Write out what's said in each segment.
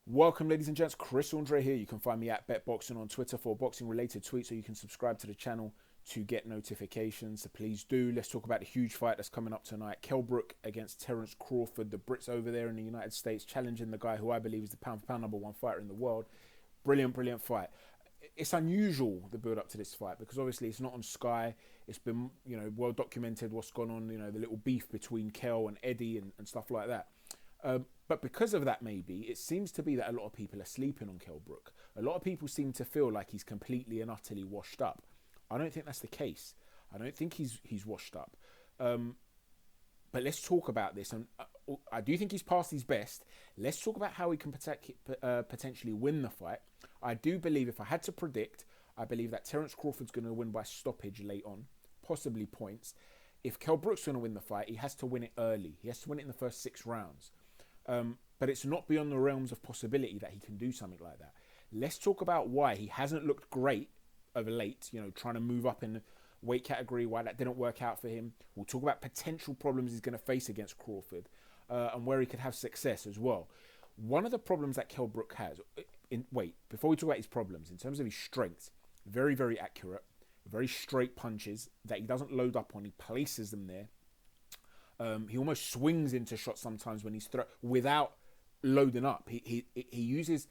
Welcome, ladies and gents. Chris Andre here. You can find me at BetBoxing on Twitter for boxing-related tweets, or you can subscribe to the channel to get notifications. So please do. Let's talk about the huge fight that's coming up tonight. Kell Brook against Terence Crawford. The Brits over there in the United States challenging the guy who I believe is the pound-for-pound number one fighter in the world. Brilliant, brilliant fight. It's unusual, the build-up to this fight, because obviously it's not on Sky. It's been, well documented what's gone on, the little beef between Kell and Eddie and stuff like that. But because of that, maybe, it seems to be that a lot of people are sleeping on Kell Brook. A lot of people seem to feel like he's completely and utterly washed up. I don't think that's the case. I don't think he's washed up. But let's talk about this. And I do think he's past his best. Let's talk about how he can potentially win the fight. I do believe, if I had to predict, I believe that Terence Crawford's going to win by stoppage late on, possibly points. If Kell Brook's going to win the fight, he has to win it early. He has to win it in the first 6 rounds. But it's not beyond the realms of possibility that he can do something like that. Let's talk about why he hasn't looked great of late, trying to move up in the weight category, why that didn't work out for him. We'll talk about potential problems he's going to face against Crawford and where he could have success as well. One of the problems that Kell Brook has, before we talk about his problems, in terms of his strengths, very, very accurate, very straight punches that he doesn't load up on, he places them there. He almost swings into shots sometimes when he's without loading up. He uses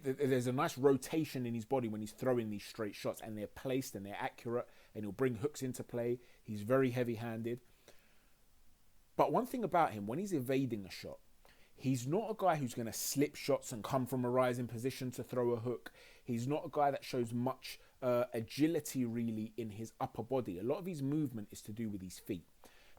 there's a nice rotation in his body when he's throwing these straight shots, and they're placed and they're accurate, and he'll bring hooks into play. He's very heavy-handed. But one thing about him, when he's evading a shot, he's not a guy who's going to slip shots and come from a rising position to throw a hook. He's not a guy that shows much agility really in his upper body. A lot of his movement is to do with his feet.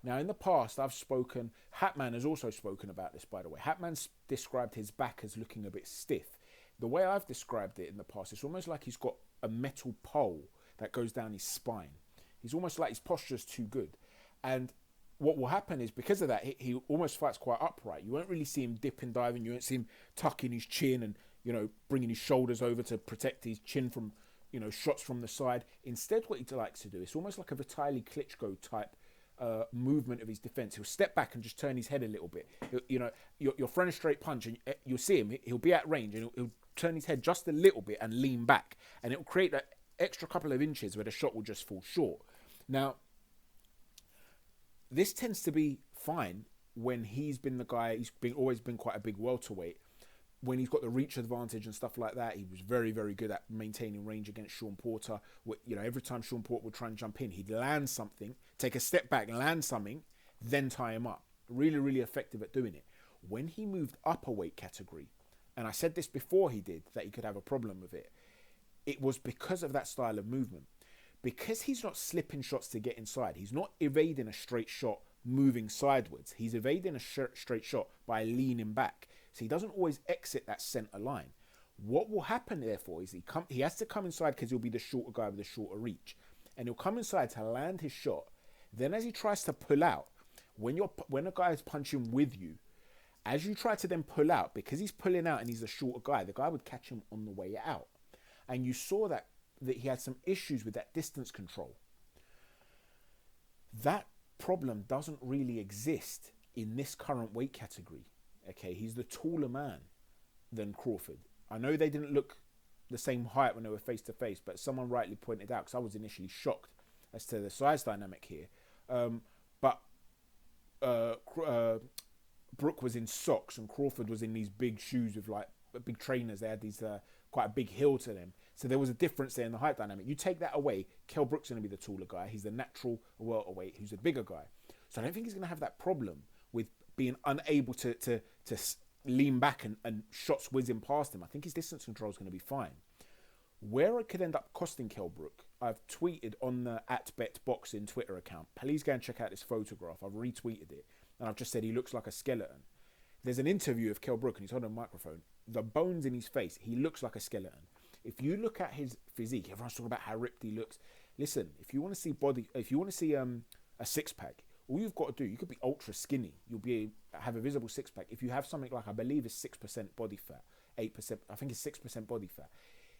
Now, in the past, I've spoken, Hatman has also spoken about this, by the way. Hatman's described his back as looking a bit stiff. The way I've described it in the past, it's almost like he's got a metal pole that goes down his spine. He's almost like his posture's too good. And what will happen is, because of that, he almost fights quite upright. You won't really see him dip and diving. You won't see him tucking his chin and, bringing his shoulders over to protect his chin from, shots from the side. Instead, what he likes to do, it's almost like a Vitaly Klitschko type movement of his defense. He'll step back and just turn his head a little bit. You're throwing a straight punch and you'll see him. He'll be at range and he'll turn his head just a little bit and lean back, and it'll create that extra couple of inches where the shot will just fall short. Now, this tends to be fine when he's been the guy. He's always been quite a big welterweight. When he's got the reach advantage and stuff like that, he was very, very good at maintaining range against Sean Porter. Every time Sean Porter would try and jump in, he'd land something, take a step back, land something, then tie him up. Really, really effective at doing it. When he moved up a weight category, and I said this before he did, that he could have a problem with it, it was because of that style of movement. Because he's not slipping shots to get inside, he's not evading a straight shot moving sideways. He's evading a straight shot by leaning back. So he doesn't always exit that centre line. What will happen, therefore, is he has to come inside because he'll be the shorter guy with the shorter reach. And he'll come inside to land his shot. Then as he tries to pull out, when a guy is punching with you, as you try to then pull out, because he's pulling out and he's a shorter guy, the guy would catch him on the way out. And you saw that he had some issues with that distance control. That problem doesn't really exist in this current weight category. Okay, he's the taller man than Crawford. I know they didn't look the same height when they were face to face, but someone rightly pointed out, because I was initially shocked as to the size dynamic here. But Brook was in socks and Crawford was in these big shoes with like big trainers. They had these quite a big heel to them. So there was a difference there in the height dynamic. You take that away, Kell Brook's going to be the taller guy. He's the natural welterweight who's a bigger guy. So I don't think he's going to have that problem with being unable to lean back and shots whizzing past him. I think his distance control is going to be fine. Where it could end up costing Kell Brook, I've tweeted on the @BetBoxing Twitter account. Please go and check out this photograph. I've retweeted it. And I've just said he looks like a skeleton. There's an interview of Kell Brook and he's holding a microphone. The bones in his face, he looks like a skeleton. If you look at his physique, everyone's talking about how ripped he looks. Listen, if you want to see a six-pack, all you've got to do, you could be ultra skinny. You'll have a visible six-pack. If you have something like, I believe it's 6% body fat, 8%, I think it's 6% body fat.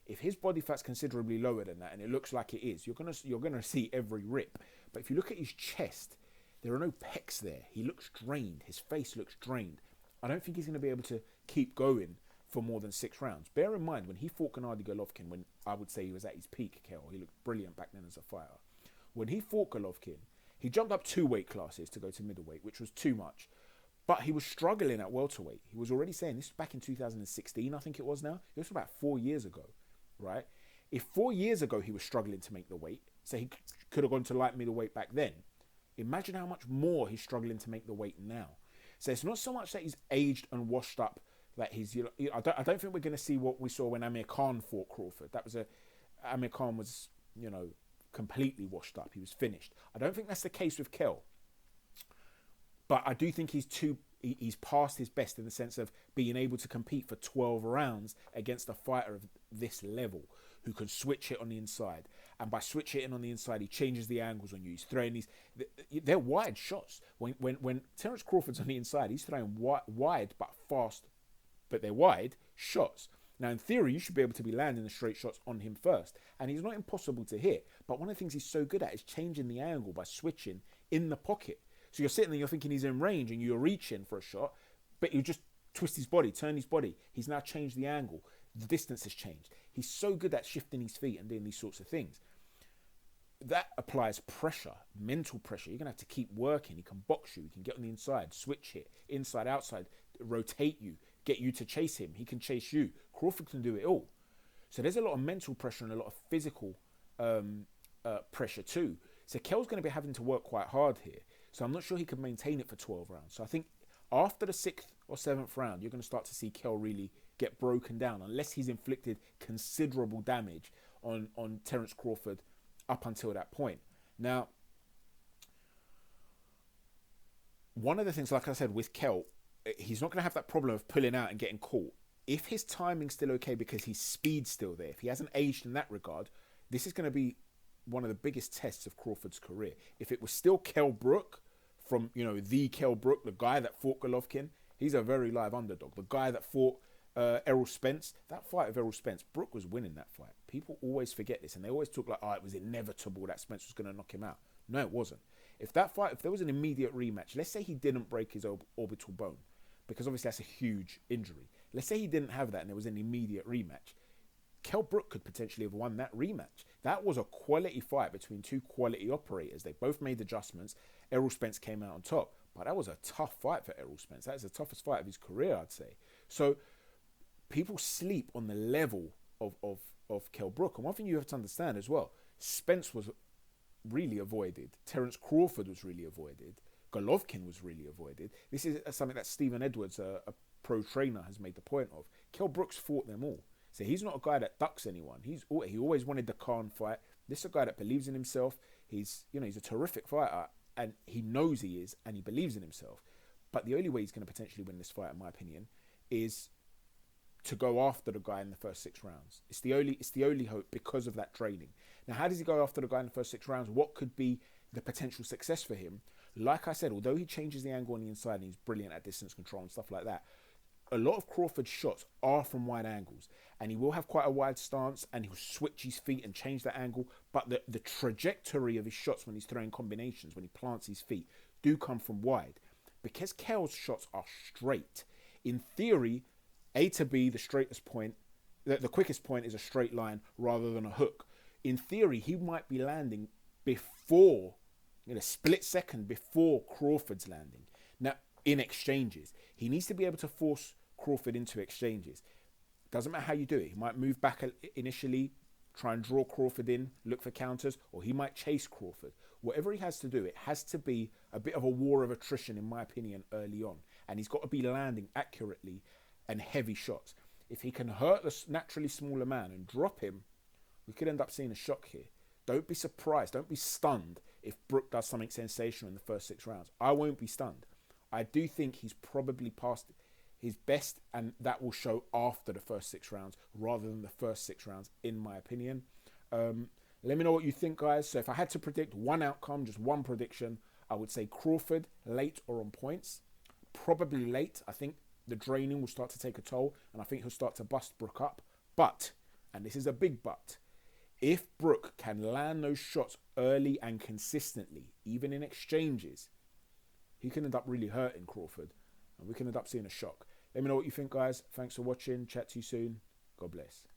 If his body fat's considerably lower than that, and it looks like it is, you're gonna see every rip. But if you look at his chest, there are no pecs there. He looks drained. His face looks drained. I don't think he's going to be able to keep going for more than 6 rounds. Bear in mind, when he fought Gennady Golovkin, when I would say he was at his peak, Kell, he looked brilliant back then as a fighter. When he fought Golovkin, he jumped up 2 weight classes to go to middleweight, which was too much. But he was struggling at welterweight. He was already saying, this was back in 2016, I think it was now. This was about 4 years ago, right? If 4 years ago he was struggling to make the weight, so he could have gone to light middleweight back then, imagine how much more he's struggling to make the weight now. So it's not so much that he's aged and washed up, that he's, you know, I don't think we're going to see what we saw when Amir Khan fought Crawford. Amir Khan was, you know, completely washed up. He was finished. I don't think that's the case with Kell. But I do think he's past his best in the sense of being able to compete for 12 rounds against a fighter of this level who can switch it on the inside. And by switch hitting on the inside, he changes the angles on you. He's throwing these, they're wide shots. When Terence Crawford's on the inside, he's throwing wide but fast, but they're wide shots. Now, in theory, you should be able to be landing the straight shots on him first. And he's not impossible to hit. But one of the things he's so good at is changing the angle by switching in the pocket. So you're sitting there, you're thinking he's in range and you're reaching for a shot, but you just twist his body, turn his body. He's now changed the angle. The distance has changed. He's so good at shifting his feet and doing these sorts of things. That applies pressure, mental pressure. You're going to have to keep working. He can box you. He can get on the inside, switch hit, inside, outside, rotate you, get you to chase him. He can chase you. Crawford can do it all. So there's a lot of mental pressure and a lot of physical pressure too. So Kell's going to be having to work quite hard here. So I'm not sure he can maintain it for 12 rounds. So I think after the 6th or 7th round, you're going to start to see Kell really get broken down, unless he's inflicted considerable damage on Terence Crawford up until that point. Now, one of the things, like I said, with Kell, he's not going to have that problem of pulling out and getting caught. If his timing's still okay because his speed's still there, if he hasn't aged in that regard, this is going to be one of the biggest tests of Crawford's career. If it was still Kell Brook, from, you know, the Kell Brook, the guy that fought Golovkin, he's a very live underdog. The guy that fought Errol Spence, that fight of Errol Spence, Brook was winning that fight. People always forget this, and they always talk like, oh, it was inevitable that Spence was going to knock him out. No, it wasn't. If there was an immediate rematch, let's say he didn't break his orbital bone, because obviously that's a huge injury. Let's say he didn't have that and there was an immediate rematch. Kell Brook could potentially have won that rematch. That was a quality fight between two quality operators. They both made adjustments. Errol Spence came out on top. But that was a tough fight for Errol Spence. That is the toughest fight of his career, I'd say. So people sleep on the level of Kell Brook. And one thing you have to understand as well, Spence was really avoided. Terence Crawford was really avoided. Golovkin was really avoided. This is something that Stephen Edwards, a pro trainer, has made the point of. Kell Brook's fought them all. So he's not a guy that ducks anyone. He always wanted the Khan fight. This is a guy that believes in himself. He's a terrific fighter, and he knows he is, and he believes in himself. But the only way he's going to potentially win this fight, in my opinion, is to go after the guy in the first 6 rounds. It's the only hope because of that training. Now, how does he go after the guy in the first 6 rounds? What could be the potential success for him? Like I said, although he changes the angle on the inside and he's brilliant at distance control and stuff like that, a lot of Crawford's shots are from wide angles, and he will have quite a wide stance and he'll switch his feet and change the angle, but the trajectory of his shots when he's throwing combinations, when he plants his feet, do come from wide. Because Kell's shots are straight, in theory, A to B, the straightest point, the quickest point is a straight line rather than a hook. In theory, he might be landing before, in a split second before Crawford's landing. Now, in exchanges, he needs to be able to force Crawford into exchanges. Doesn't matter how you do it. He might move back initially, try and draw Crawford in, look for counters, or he might chase Crawford. Whatever he has to do, it has to be a bit of a war of attrition, in my opinion, early on. And he's got to be landing accurately and heavy shots. If he can hurt the naturally smaller man and drop him, we could end up seeing a shock here. Don't be surprised. Don't be stunned if Brook does something sensational in the first 6 rounds. I won't be stunned. I do think he's probably past his best, and that will show after the first 6 rounds rather than the first 6 rounds, in my opinion. Let me know what you think, guys. So if I had to predict one outcome, just one prediction, I would say Crawford late or on points. Probably late. I think the draining will start to take a toll, and I think he'll start to bust Brook up. But, and this is a big but, if Brook can land those shots early and consistently, even in exchanges, he can end up really hurting Crawford, and we can end up seeing a shock. Let me know what you think, guys. Thanks for watching. Chat to you soon. God bless.